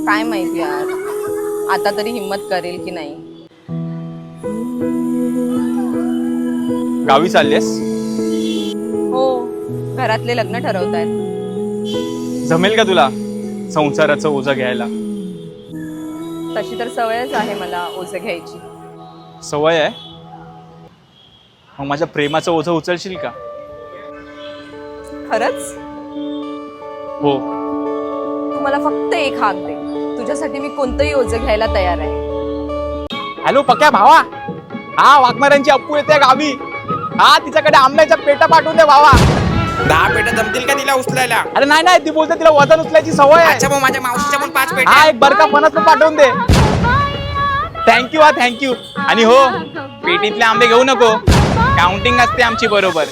काय माहिती यार, आता तरी हिम्मत करेल की नाही. गावी चाललेस? हो, घरातले लग्न ठरवतायत. जमेल का तुला संसाराचं ओझं घ्यायला? तशी तर सवयच आहे मला ओझं घ्यायची. सवय आहे? मग माझ्या प्रेमाचं ओझं उचलशील का? खरंच? हो. तू मला फक्त एक हाक दे, तुझ्यासाठी मी कोणतंही ओझं घ्यायला तयार आहे. हॅलो पक्या भावा, हा वाघमाऱ्यांची अप्पू येते गावी. हा तिच्याकडे आंब्याच्या पेटा पाठवून दे भावा. 10 पेट्या जमतील का तिला उचलायला? अरे नाही नाही, ती बोलते तिला वजन उचलायची सवय आहे. अच्छा, मग माझ्या मावशीच्या पण 5 हा पेट्या. एक बरका फणस पण पाठवून दे. थँक्यू हा थँक्यू. आणि हो, पेटीतले आंबे घेऊ नको, काउंटिंग असते आमची बरोबर.